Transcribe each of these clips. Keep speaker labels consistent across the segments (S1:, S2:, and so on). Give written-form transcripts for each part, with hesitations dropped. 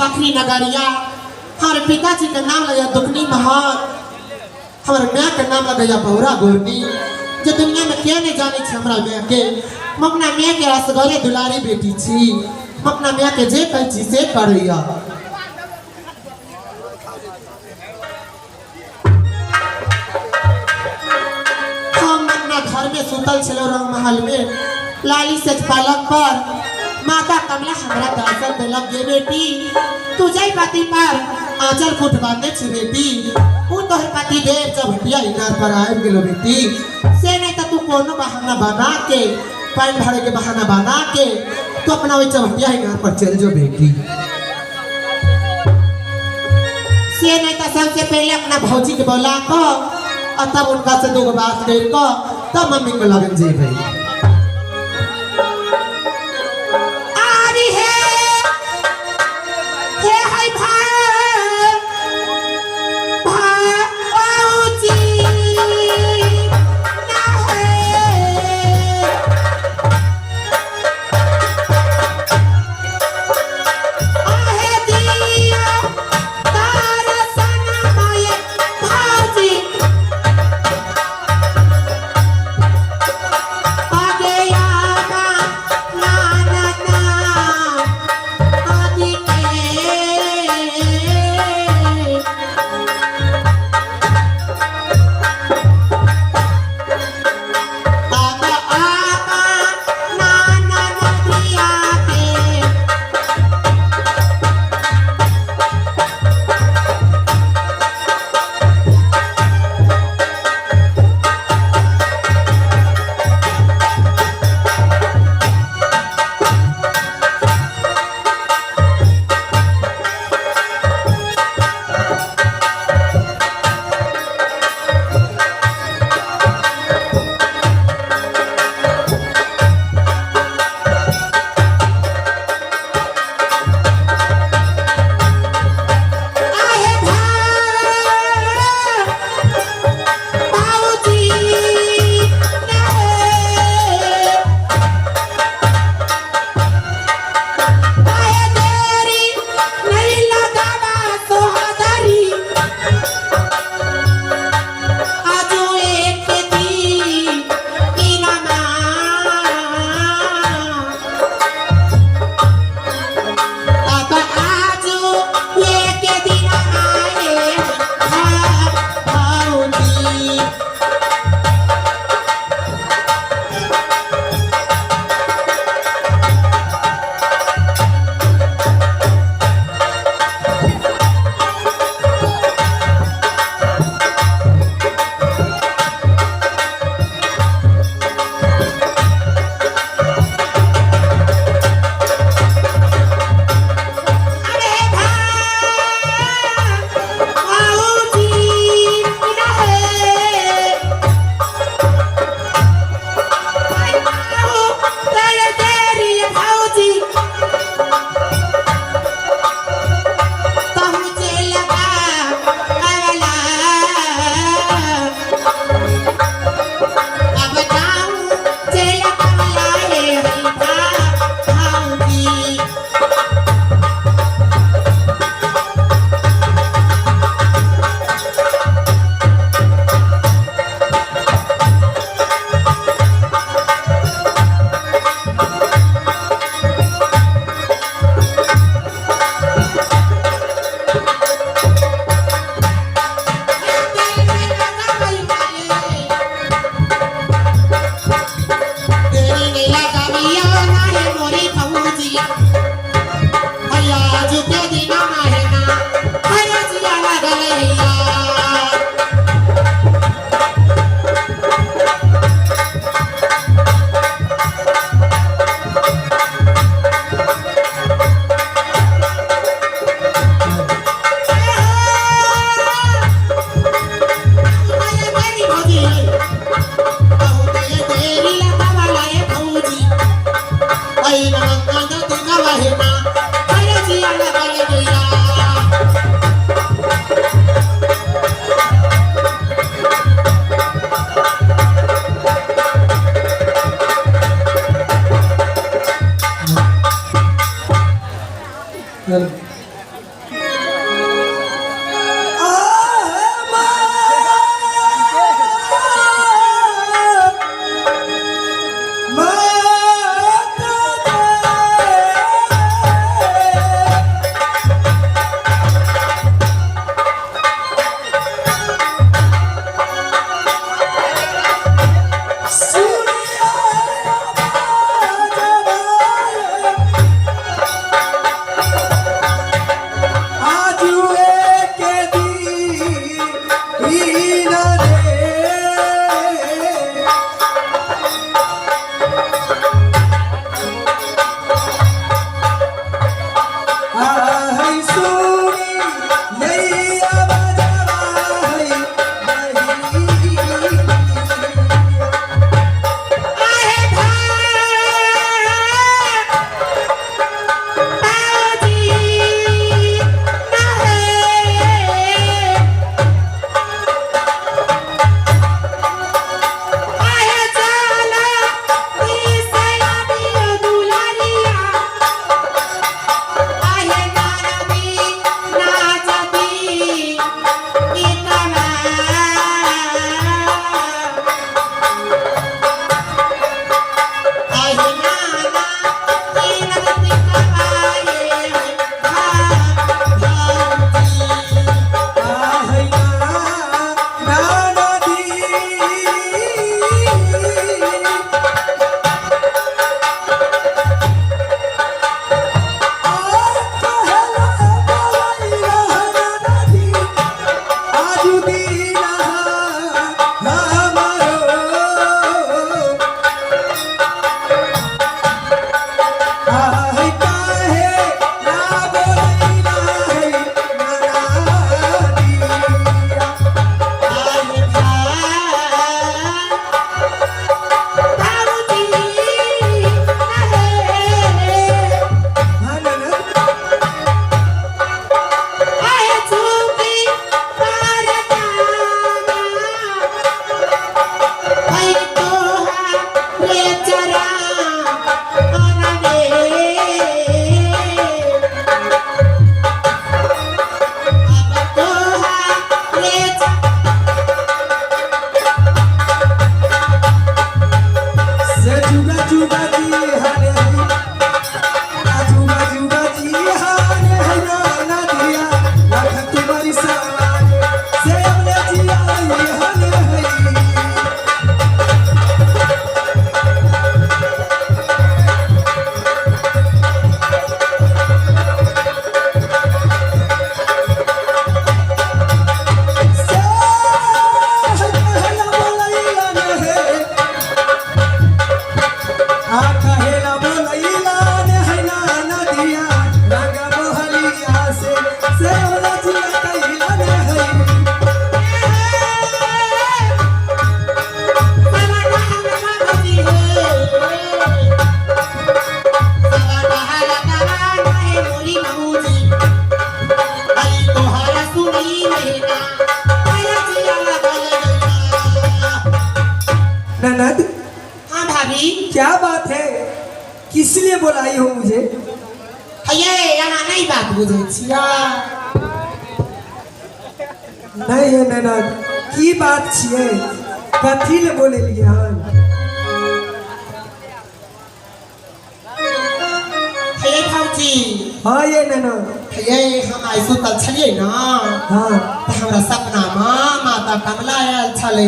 S1: पखरी नगरिया। हमारे पिताजी का नाम लगा दुखनी महान, हमारे माँ का नाम लगा बहुरा गोरनी। जो दुनिया में क्या नहीं जाने छे हमरा माँ के, हम अपना माँ के असगरे दुलारी बेटी छी। हम अपना माँ के जे कह छी से करैया। हम अपना घर में सुतल छलो रंग महल में, लाली से पलक पर माता कमला हमरा दर्शन दिलक। गे बेटी तू जय पति पर आंचल फुट बांधे छी बेटी। तू तो पति देव जब हटिया इनार पर आए गेलो बेटी, से नहीं तो तू कोनो बहाना बना के, पानी भरे के बहाना बना के तू अपना वही चवटिया इनार पर चल जो बेटी। से नहीं तो सबसे पहले अपना भौजी के बोला को और तब उनका से दो बात कर को तब मम्मी को लगन जे भाई। है ना मेरा जिया लगल गया।
S2: ननद
S1: हाँ भाभी
S2: क्या बात है, किस लिए बुलाई हो मुझे?
S1: ये यहाँ नहीं बात बुझे छिया।
S2: नहीं है ननद, की बात छिए, कथी ले बोले लिए हन?
S1: ये भौजी
S2: हाँ ये ननद।
S1: ये हम आई सुतल छलिए ना
S2: हाँ
S1: तो हमरा सपना में माता कमला आयल छले।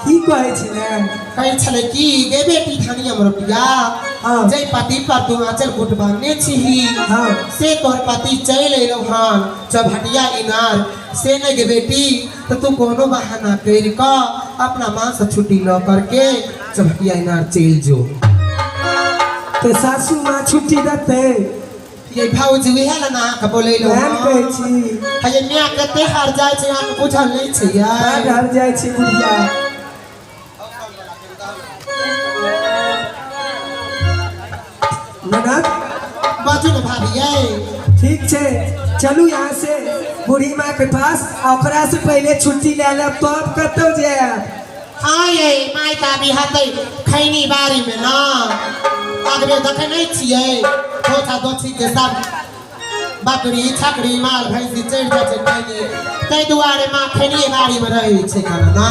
S2: की कहे छले?
S1: कहे छले कि गे बेटी धनी हमर पिया
S2: हाँ।
S1: जय पति पर तू आंचल गुट बांधने छी
S2: हाँ।
S1: से तोहर पति चल अइलो हन चौभटिया इनार से नहीं गे बेटी तो तू कोनो बहाना कर का अपना मां से छुट्टी न करके चौभटिया इनार चल जो।
S2: तो सासू माँ छुट्टी देते?
S1: ये भौजी वह ला ना का बोले लो
S2: बहन कहे छी
S1: ये मियां कते हार जाय छै हम बुझल नहीं छै यार।
S2: डर जाए छी बुढ़िया। ननद
S1: बाजू न भाभी ये
S2: ठीक छे, चलू यहाँ से बूढ़ी माँ के पास, ओकरा से पहले छुट्टी ले लब तब कतौ जाए।
S1: हाँ ये माय का भी हते खैनी बारी में ना अगरे देखे नहीं छिए छोटा दोछी के सब बकरी छकरी माल भैंसी चढ़ जाए छै खैनी तै दुआरे मां खैनी बारी में रहे छै खाना ना।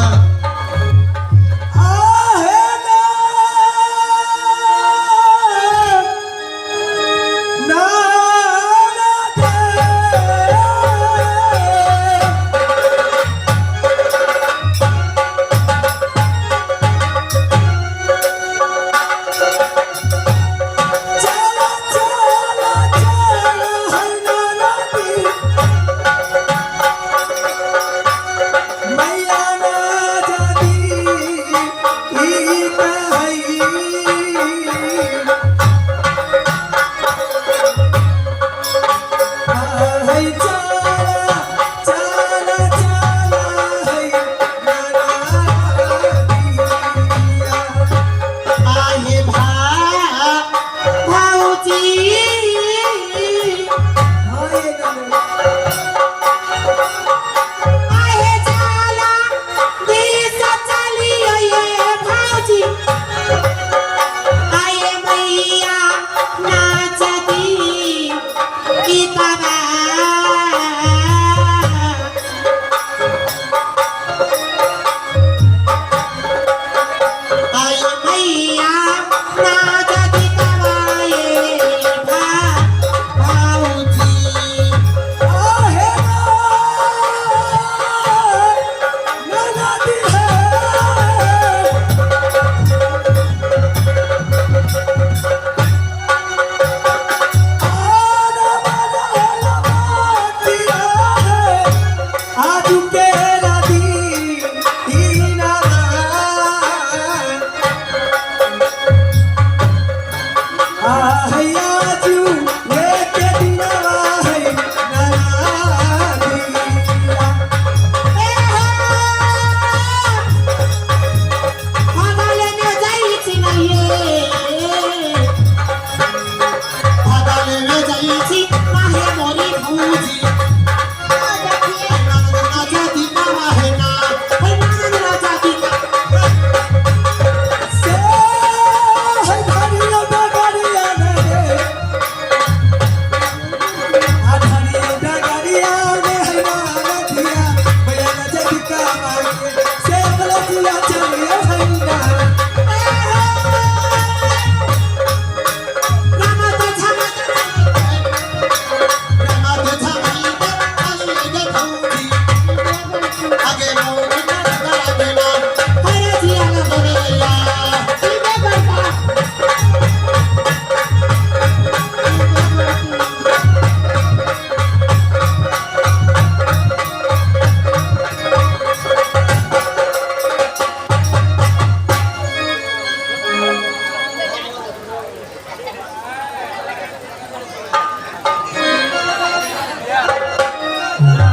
S2: Yeah.